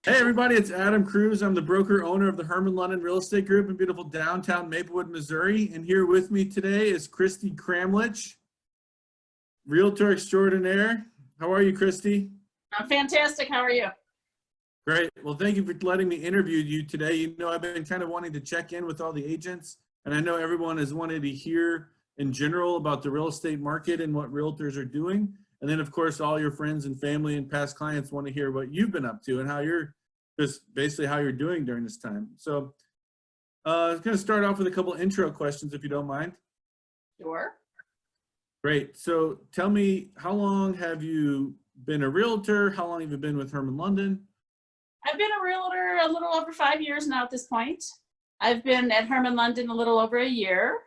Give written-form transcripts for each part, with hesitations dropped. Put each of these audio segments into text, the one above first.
Hey everybody, it's Adam Kruse. I'm the broker owner of the Hermann London Real Estate Group in beautiful downtown Maplewood, Missouri. And here with me today is Christy Kramlich, Realtor extraordinaire. How are you, Christy? I'm fantastic. How are you? Great. Well, thank you for letting me interview you today. You know, I've been kind of wanting to check in with all the agents, and I know everyone has wanted to hear in general about the real estate market and what realtors are doing. And then, of course, all your friends and family and past clients want to hear what you've been up to and how you're just basically how you're doing during this time. So I was going to start off with a couple intro questions, if you don't mind. Sure. Great. So tell me, how long have you been a realtor? How long have you been with Hermann London? I've been a realtor a little over 5 years now at this point. I've been at Hermann London a little over a year.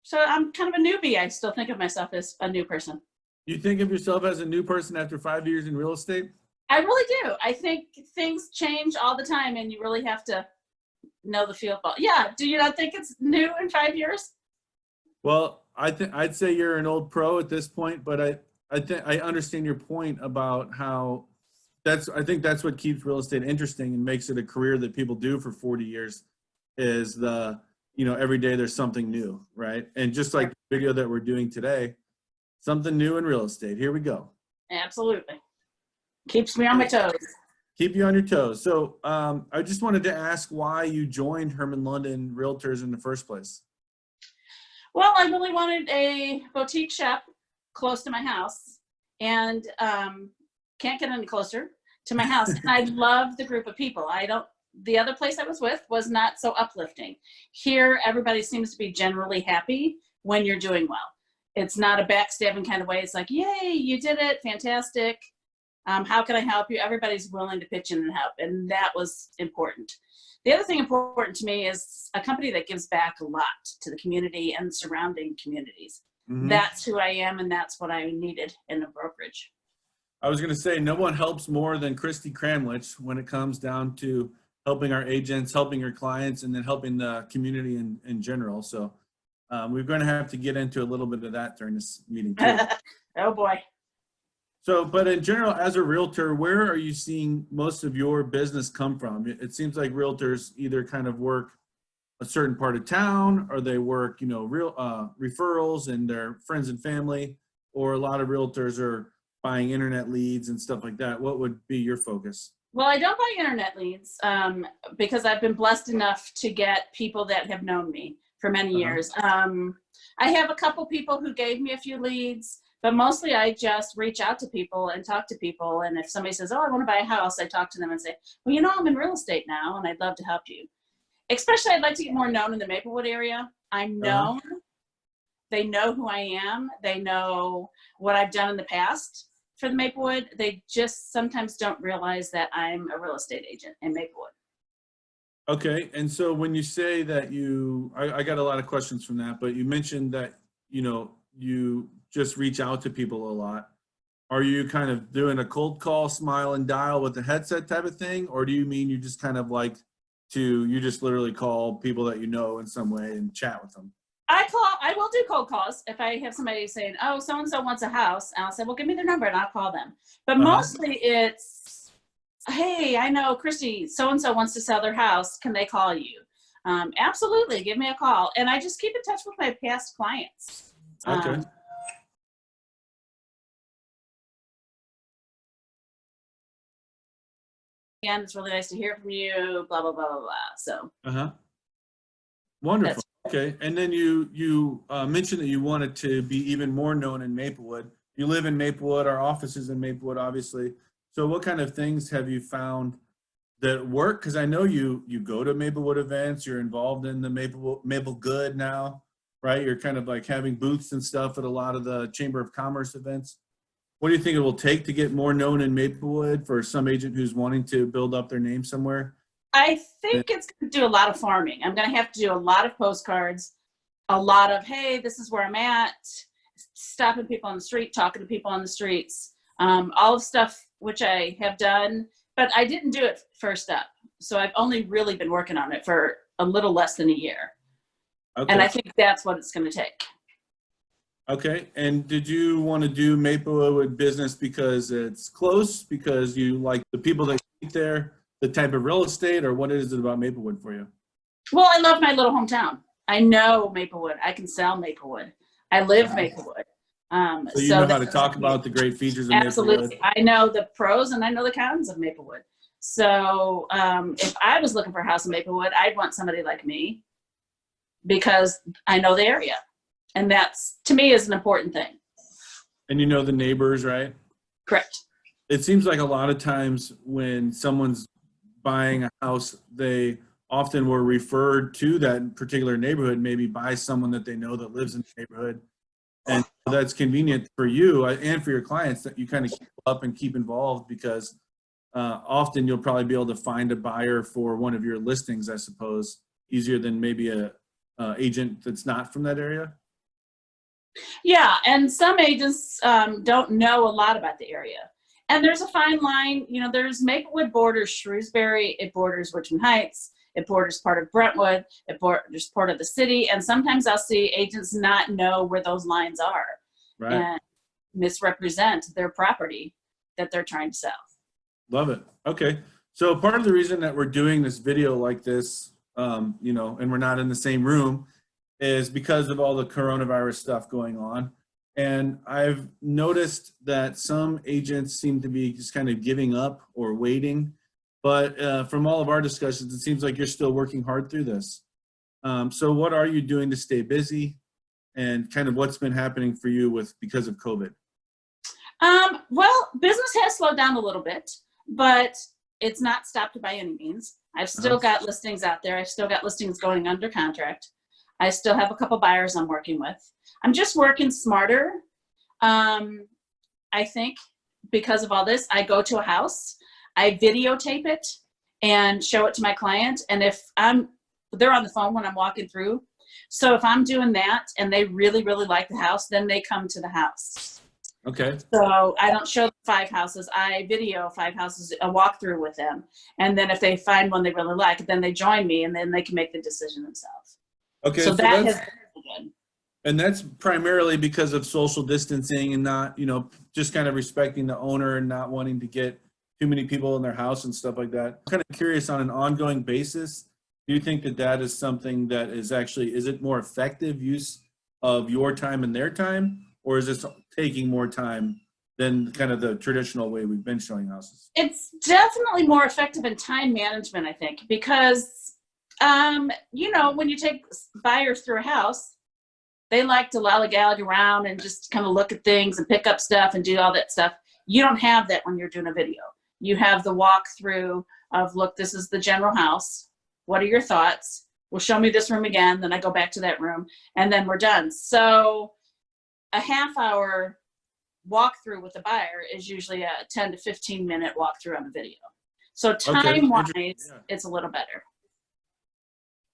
So I'm kind of a newbie. I still think of myself as a new person. You think of yourself as a new person after 5 years in real estate? I really do. I think things change all the time and you really have to know the field. Yeah. Do you not think it's new in 5 years? Well, I'd say you're an old pro at this point, but I understand your point about how I think that's what keeps real estate interesting and makes it a career that people do for 40 years is every day there's something new, right? And just like the video that we're doing today, something new in real estate. Here we go. Absolutely. Keeps me on my toes. Keep you on your toes. So I just wanted to ask why you joined Hermann London Realtors in the first place. Well, I really wanted a boutique shop close to my house and can't get any closer to my house. And I love the group of people. The other place I was with was not so uplifting. Here, everybody seems to be generally happy when you're doing well. It's not a backstabbing kind of way. It's like, yay, you did it, fantastic. How can I help you? Everybody's willing to pitch in and help, and that was important. The other thing important to me is a company that gives back a lot to the community and surrounding communities. Mm-hmm. That's who I am, and that's what I needed in a brokerage. I was going to say, no one helps more than Christy Kramlich when it comes down to helping our agents, helping your clients, and then helping the community in general. So we're going to have to get into a little bit of that during this meeting too. Oh boy. So, but in general, as a realtor, where are you seeing most of your business come from? It seems like realtors either kind of work a certain part of town, or they work, referrals and their friends and family, or a lot of realtors are buying internet leads and stuff like that. What would be your focus? Well, I don't buy internet leads because I've been blessed enough to get people that have known me for many years. I have a couple people who gave me a few leads, but mostly I just reach out to people and talk to people. And if somebody says, oh, I want to buy a house, I talk to them and say, well, I'm in real estate now and I'd love to help you. Especially I'd like to get more known in the Maplewood area. I'm known. They know who I am. They know what I've done in the past for the Maplewood. They just sometimes don't realize that I'm a real estate agent in Maplewood. Okay. And so when you say that I got a lot of questions from that, but you mentioned that, you just reach out to people a lot. Are you kind of doing a cold call, smile and dial with the headset type of thing? Or do you mean you just kind of you just literally call people that you know in some way and chat with them? I will do cold calls. If I have somebody saying, oh, so-and-so wants a house, and I'll say, well, give me their number and I'll call them. But mostly it's, hey, I know Christy, so-and-so wants to sell their house. Can they call you? Absolutely. Give me a call. And I just keep in touch with my past clients. Okay. And it's really nice to hear from you, blah, blah, blah, blah, blah. So. Wonderful. Okay. And then you mentioned that you wanted to be even more known in Maplewood. You live in Maplewood. Our office is in Maplewood, obviously. So what kind of things have you found that work? Because I know you go to Maplewood events. You're involved in the Maple Good now, right? You're kind of like having booths and stuff at a lot of the Chamber of Commerce events. What do you think it will take to get more known in Maplewood for some agent who's wanting to build up their name somewhere? I think it's going to do a lot of farming. I'm going to have to do a lot of postcards, a lot of, hey, this is where I'm at, stopping people on the street, talking to people on the streets, all of stuff which I have done, but I didn't do it first up. So I've only really been working on it for a little less than a year. Okay. And I think that's what it's going to take. Okay. And did you want to do Maplewood business because it's close, because you like the people that eat there, the type of real estate, or what is it about Maplewood for you? Well, I love my little hometown. I know Maplewood. I can sell Maplewood. I live Maplewood. So you know how to talk about the great features of Maplewood. Absolutely. I know the pros and I know the cons of Maplewood. So if I was looking for a house in Maplewood, I'd want somebody like me because I know the area. And that's, to me, is an important thing. And you know the neighbors, right? Correct. It seems like a lot of times when someone's buying a house, they often were referred to that particular neighborhood, maybe by someone that they know that lives in the neighborhood. And that's convenient for you and for your clients that you kind of keep up and keep involved, because often you'll probably be able to find a buyer for one of your listings, I suppose, easier than maybe a agent that's not from that area. Yeah, and some agents don't know a lot about the area. And there's a fine line. You know, there's Maplewood borders Shrewsbury, it borders Richmond Heights, it borders part of Brentwood, it borders part of the city. And sometimes I'll see agents not know where those lines are, Right. And misrepresent their property that they're trying to sell. Love it. Okay. So part of the reason that we're doing this video like this, you know, and we're not in the same room, is because of all the coronavirus stuff going on. And I've noticed that some agents seem to be just kind of giving up or waiting. But from all of our discussions, it seems like you're still working hard through this. So what are you doing to stay busy, and kind of what's been happening for you because of COVID? Well, business has slowed down a little bit, but it's not stopped by any means. I've still got listings out there. I've still got listings going under contract. I still have a couple buyers I'm working with. I'm just working smarter. I think because of all this, I go to a house, I videotape it and show it to my client. And if they're on the phone when I'm walking through. So if I'm doing that and they really, really like the house, then they come to the house. Okay. So I don't show 5 houses. I video 5 houses, a walkthrough with them. And then if they find one they really like, then they join me and then they can make the decision themselves. Okay. So that has been really good. And that's primarily because of social distancing and not, you know, just kind of respecting the owner and not wanting to get too many people in their house and stuff like that. I'm kind of curious, on an ongoing basis, do you think that that is something that is it more effective use of your time and their time, or is this taking more time than kind of the traditional way we've been showing houses? It's definitely more effective in time management, I think, because, you know, when you take buyers through a house, they like to lollygag around and just kind of look at things and pick up stuff and do all that stuff. You don't have that when you're doing a video. You have the walkthrough of, look, this is the general house. What are your thoughts? Well, show me this room again. Then I go back to that room and then we're done. So a half-hour walkthrough with the buyer is usually a 10 to 15 minute walkthrough on the video. So time-wise, it's a little better.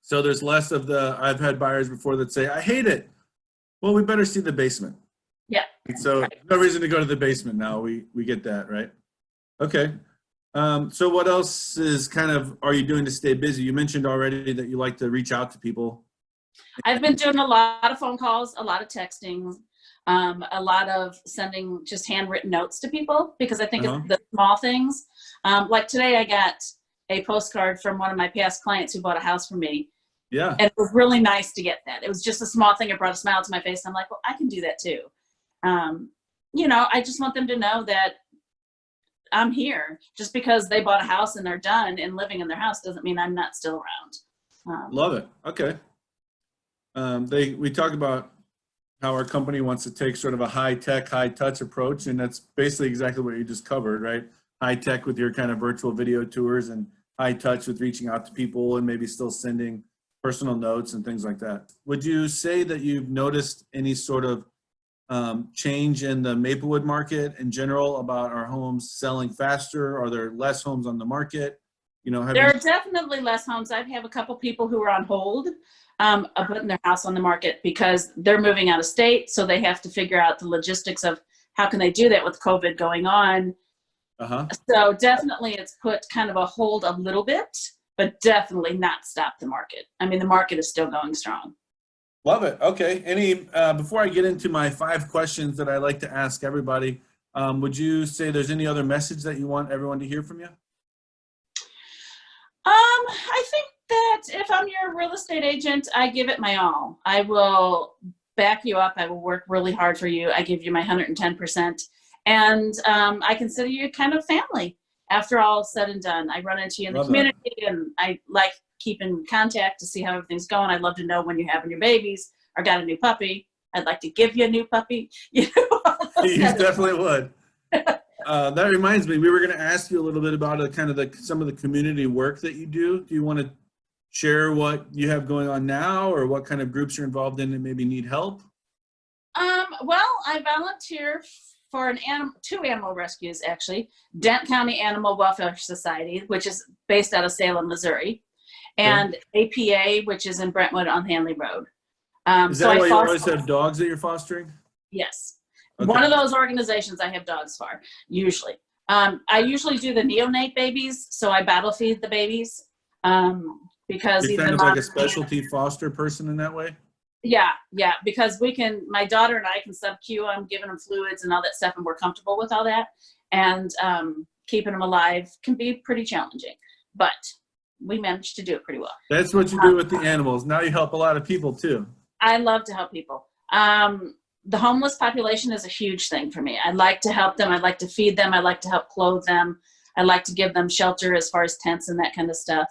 So there's less of I've had buyers before that say, I hate it. Well, we better see the basement. Yeah. So no reason to go to the basement now. We get that, right? Okay. So what else are you doing to stay busy? You mentioned already that you like to reach out to people. I've been doing a lot of phone calls, a lot of texting, a lot of sending just handwritten notes to people, because I think of the small things. Like today I got a postcard from one of my past clients who bought a house from me. Yeah. And it was really nice to get that. It was just a small thing. It brought a smile to my face. I'm like, well, I can do that too. You know, I just want them to know that I'm here. Just because they bought a house and they're done and living in their house doesn't mean I'm not still around. Love it. Okay. We talk about how our company wants to take sort of a high-tech, high-touch approach, and that's basically exactly what you just covered, right? High-tech with your kind of virtual video tours, and high-touch with reaching out to people and maybe still sending personal notes and things like that. Would you say that you've noticed any sort of change in the Maplewood market in general, about our homes selling faster? Are there less homes on the market? You know, there are definitely less homes. I have a couple people who are on hold of putting their house on the market because they're moving out of state. So they have to figure out the logistics of how can they do that with COVID going on. So definitely it's put kind of a hold a little bit, but definitely not stop the market. I mean, the market is still going strong. Love it. Okay. Before I get into my 5 questions that I like to ask everybody, would you say there's any other message that you want everyone to hear from you? I think that if I'm your real estate agent, I give it my all. I will back you up. I will work really hard for you. I give you my 110%. And I consider you kind of family after all said and done. I run into you in the Love that. community, and I like keeping contact to see how everything's going. I'd love to know when you're having your babies or got a new puppy. I'd like to give you a new puppy. You know, all those You kind of definitely would. That reminds me, we were going to ask you a little bit about some of the community work that you do. Do you want to share what you have going on now, or what kind of groups you're involved in that maybe need help? Well, I volunteer for 2 animal rescues, actually. Dent County Animal Welfare Society, which is based out of Salem, Missouri, and APA, which is in Brentwood on Hanley Road. Is that why you always have dogs that you're fostering? Yes. Okay. One of those organizations I have dogs for, usually. I usually do the neonate babies, so I battle feed the babies. Because You're kind of like a specialty foster person in that way? Yeah, because my daughter and I can sub-Q them, giving them fluids and all that stuff, and we're comfortable with all that. And keeping them alive can be pretty challenging, but we managed to do it pretty well. That's what you do with the animals. Now you help a lot of people too. I love to help people. The homeless population is a huge thing for me. I like to help them. I like to feed them. I like to help clothe them. I like to give them shelter as far as tents and that kind of stuff.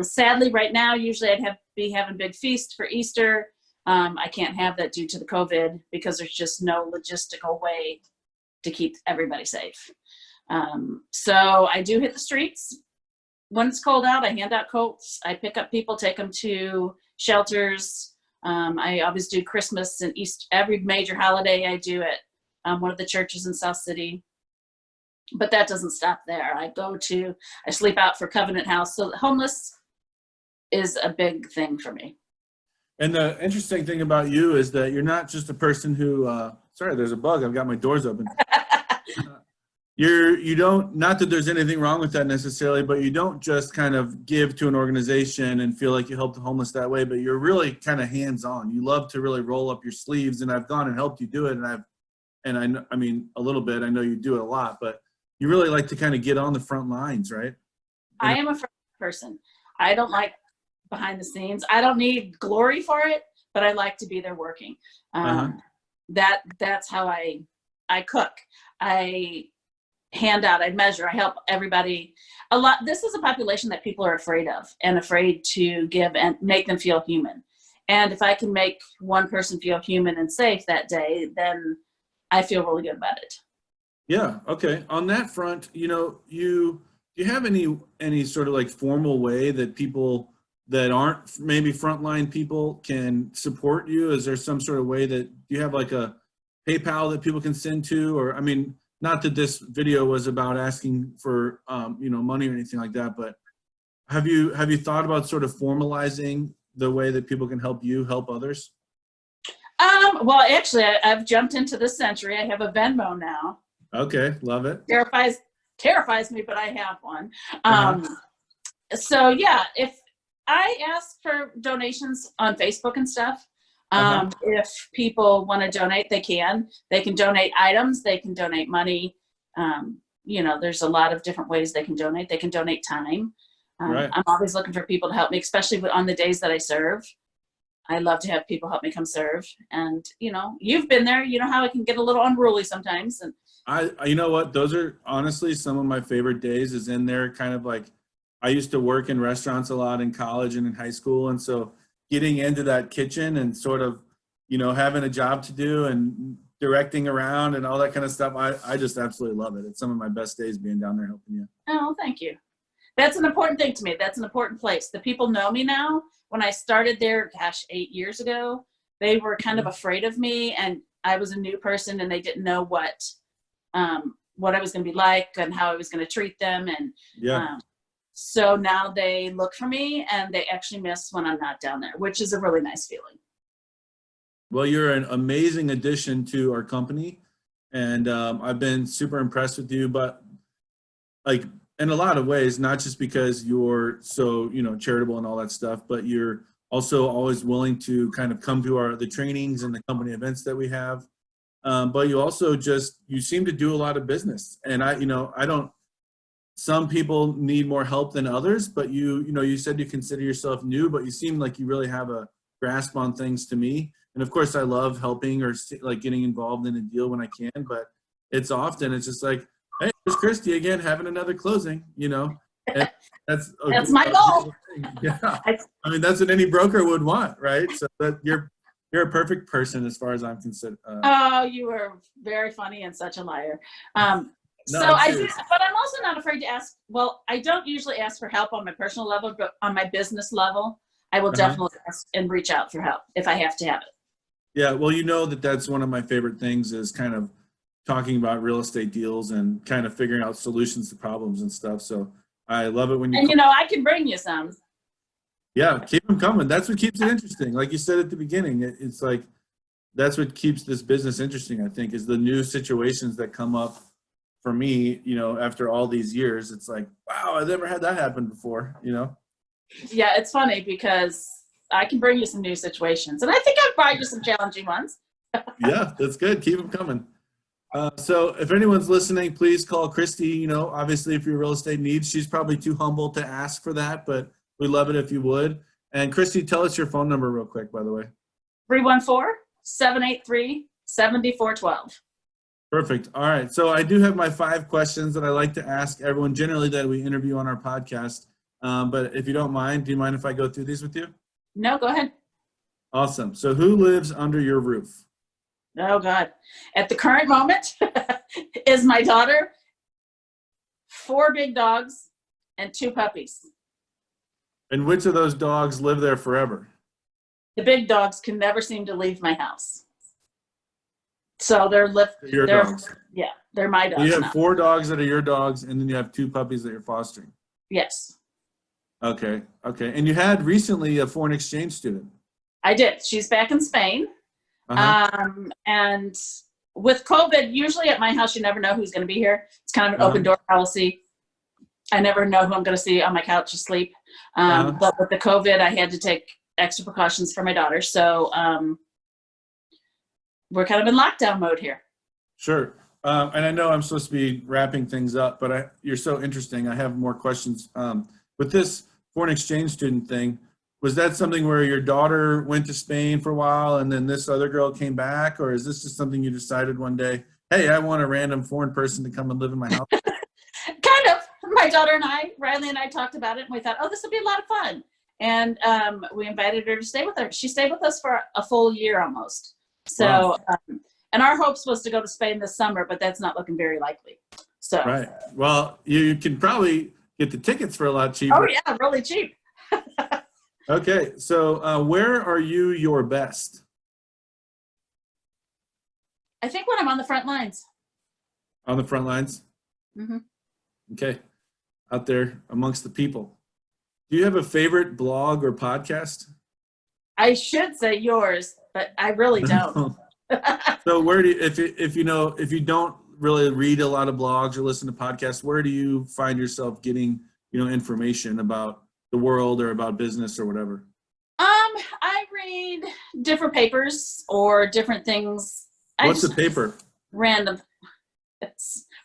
Sadly, right now, usually I'd be having big feast for Easter. I can't have that due to the COVID because there's just no logistical way to keep everybody safe. So I do hit the streets. When it's cold out, I hand out coats. I pick up people, take them to shelters. I always do Christmas and Easter, every major holiday I do at one of the churches in South City. But that doesn't stop there. I sleep out for Covenant House. So homeless is a big thing for me. And the interesting thing about you is that you're not just a person who, sorry, there's a bug. I've got my doors open. You don't, not that there's anything wrong with that necessarily, but you don't just kind of give to an organization and feel like you help the homeless that way, but you're really kind of hands-on. You love to really roll up your sleeves, and I've gone and helped you do it. I mean, a little bit, I know you do it a lot, but you really like to kind of get on the front lines, right? I am a front person. I don't like behind the scenes. I don't need glory for it, but I like to be there working. That's how I cook. I hand out, I measure, I help everybody a lot. This is a population that people are afraid of and afraid to give and make them feel human. And if I can make one person feel human and safe that day, then I feel really good about it. Yeah. Okay. On that front, do you have any sort of like formal way that people that aren't maybe frontline people can support you? Is there some sort of way that you have like a PayPal that people can send to, or, I mean, not that this video was about asking for, money or anything like that, but have you thought about sort of formalizing the way that people can help you help others? Well, actually, I've jumped into this century. I have a Venmo now. Okay, love it. Terrifies me, but I have one. So yeah, if I ask for donations on Facebook and stuff, if people want to donate, they can donate items, they can donate money. There's a lot of different ways they can donate. They can donate time. Right. I'm always looking for people to help me, especially on the days that I serve. I love to have people help me come serve. And, you've been there, you know how it can get a little unruly sometimes. And you know what, those are honestly some of my favorite days, is in there. Kind of like, I used to work in restaurants a lot in college and in high school. And so getting into that kitchen and sort of, having a job to do and directing around and all that kind of stuff, I just absolutely love it. It's some of my best days being down there helping you. Oh, thank you. That's an important thing to me. That's an important place. The people know me now. When I started there, 8 years ago, they were kind of afraid of me, and I was a new person, and they didn't know what I was going to be like and how I was going to treat them. And so now they look for me, and they actually miss when I'm not down there, which is a really nice feeling. Well, you're an amazing addition to our company, and I've been super impressed with you, but like in a lot of ways, not just because you're so, charitable and all that stuff, but you're Also always willing to kind of come to the trainings and the company events that we have. But you also you seem to do a lot of business. And some people need more help than others, but you said you consider yourself new, but you seem like you really have a grasp on things to me. And of course I love helping or like getting involved in a deal when I can, but it's just like, hey, there's Christy again, having another closing, And that's my goal. Yeah. I mean, that's what any broker would want, right? So that you're a perfect person as far as I'm concerned. Oh, you were very funny and such a liar. So I do, but I'm also not afraid to ask. Well, I don't usually ask for help on my personal level, but on my business level, I will definitely ask and reach out for help if I have to have it. Yeah, well, that's one of my favorite things is kind of talking about real estate deals and kind of figuring out solutions to problems and stuff. So I love it when you. And I can bring you some. Yeah, keep them coming. That's what keeps it interesting. Like you said at the beginning, it's like that's what keeps this business interesting. I think is the new situations that come up for me. After all these years, it's like, wow, I've never had that happen before. Yeah, it's funny because I can bring you some new situations, and I think I've brought you some challenging ones. Yeah, that's good. Keep them coming. So if anyone's listening, please call Christy. Obviously, if your real estate needs, she's probably too humble to ask for that, but we'd love it if you would. And Christy, tell us your phone number real quick, by the way. 314-783-7412. Perfect. All right. So I do have my 5 questions that I like to ask everyone generally that we interview on our podcast. But if you don't mind, do you mind if I go through these with you? No, go ahead. Awesome. So who lives under your roof? Oh, God. At the current moment is my daughter, 4 big dogs, and 2 puppies. And which of those dogs live there forever? The big dogs can never seem to leave my house. So they're your dogs. Yeah, they're my dogs. So you have now. 4 dogs that are your dogs, and then you have 2 puppies that you're fostering. Yes. Okay. And you had recently a foreign exchange student. I did. She's back in Spain. And with COVID, usually at my house, you never know who's going to be here. It's kind of an open door policy. I never know who I'm going to see on my couch to sleep. But with the COVID, I had to take extra precautions for my daughter. So we're kind of in lockdown mode here. Sure. And I know I'm supposed to be wrapping things up, but you're so interesting. I have more questions. With this foreign exchange student thing, was that something where your daughter went to Spain for a while and then this other girl came back? Or is this just something you decided one day, hey, I want a random foreign person to come and live in my house? Kind of. My daughter and Riley and I talked about it, and we thought, oh, this will be a lot of fun. And we invited her to stay with her. She stayed with us for a full year almost. So, wow. And our hopes was to go to Spain this summer, but that's not looking very likely. So. Right. Well, you can probably get the tickets for a lot cheaper. Oh, yeah, really cheap. Okay. So where are you your best? I think when I'm on the front lines. On the front lines? Mm-hmm. Okay. Out there amongst the people. Do you have a favorite blog or podcast? I should say yours, but I really don't. So where do you, if you don't really read a lot of blogs or listen to podcasts, where do you find yourself getting, information about the world or about business or whatever? I read different papers or different things. What's a paper? Random. Did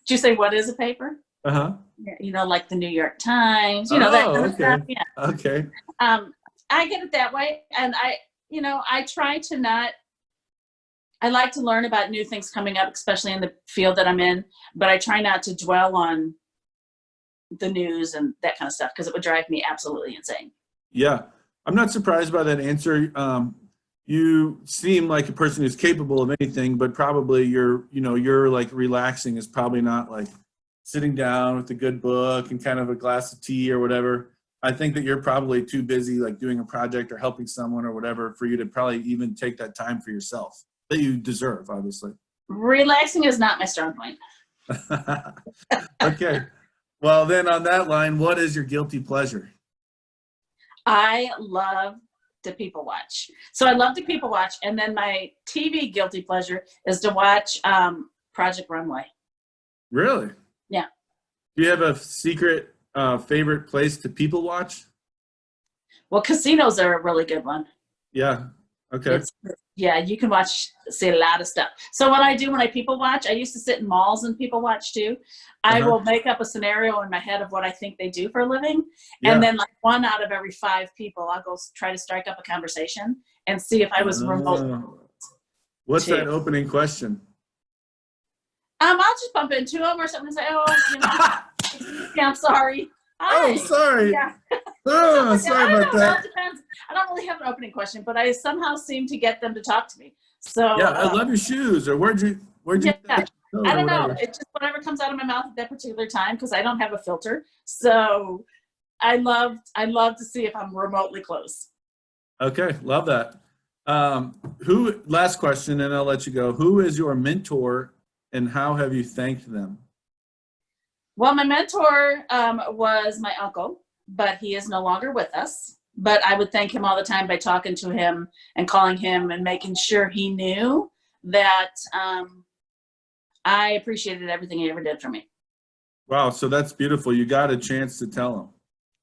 you say what is a paper? Uh-huh. Like the New York Times, that kind of stuff. Yeah. Okay. I get it that way. And I try to not, I like to learn about new things coming up, especially in the field that I'm in, but I try not to dwell on the news and that kind of stuff because it would drive me absolutely insane. Yeah. I'm not surprised by that answer. You seem like a person who's capable of anything, but probably you're like relaxing is probably not like sitting down with a good book and kind of a glass of tea or whatever. I think that you're probably too busy like doing a project or helping someone or whatever for you to probably even take that time for yourself that you deserve, obviously. Relaxing is not my strong point. Okay. Well, then on that line, what is your guilty pleasure? I love to people watch. So I love to people watch. And then my TV guilty pleasure is to watch Project Runway. Really? Yeah. Do you have a secret favorite place to people watch? Well, casinos are a really good one. Yeah. Okay. Yeah, you can see a lot of stuff. So what I do when I people watch, I used to sit in malls and people watch too. I will make up a scenario in my head of what I think they do for a living. Yeah. And then like 1 out of every 5 people, I'll go try to strike up a conversation and see if I was remote. What's that opening question? I'll just bump into them or something and say, oh, you know, yeah, I'm sorry. Hi. Oh, sorry. Yeah. Oh, sorry about that. It depends. I don't really have an opening question, but I somehow seem to get them to talk to me. So yeah, I love your shoes. Or where'd you? Yeah, I don't know. It's just whatever comes out of my mouth at that particular time because I don't have a filter. So I love to see if I'm remotely close. Okay, love that. Last question, and I'll let you go. Who is your mentor, and how have you thanked them? Well, my mentor was my uncle, but he is no longer with us. But I would thank him all the time by talking to him and calling him and making sure he knew that I appreciated everything he ever did for me. Wow, so that's beautiful. You got a chance to tell him.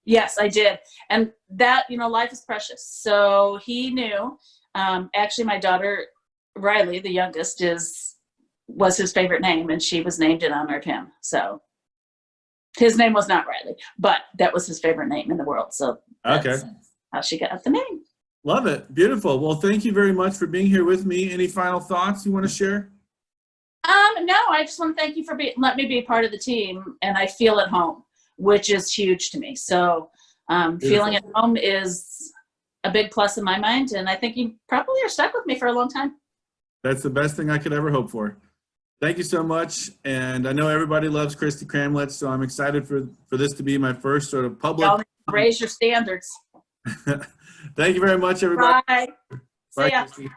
Yes, I did. And that, you know, life is precious. So he knew. Actually, my daughter, Riley, the youngest, was his favorite name, and she was named in honor of him. So his name was not Riley, but that was his favorite name in the world. So that's how she got the name. Love it. Beautiful. Well, thank you very much for being here with me. Any final thoughts you want to share? No, I just want to thank you for letting me be a part of the team, and I feel at home, which is huge to me. So feeling at home is a big plus in my mind, and I think you probably are stuck with me for a long time. That's the best thing I could ever hope for. Thank you so much. And I know everybody loves Christy Kramlich, so I'm excited for this to be my first sort of public. Y'all raise your standards. Thank you very much, everybody. Bye. Bye, See ya. Christy.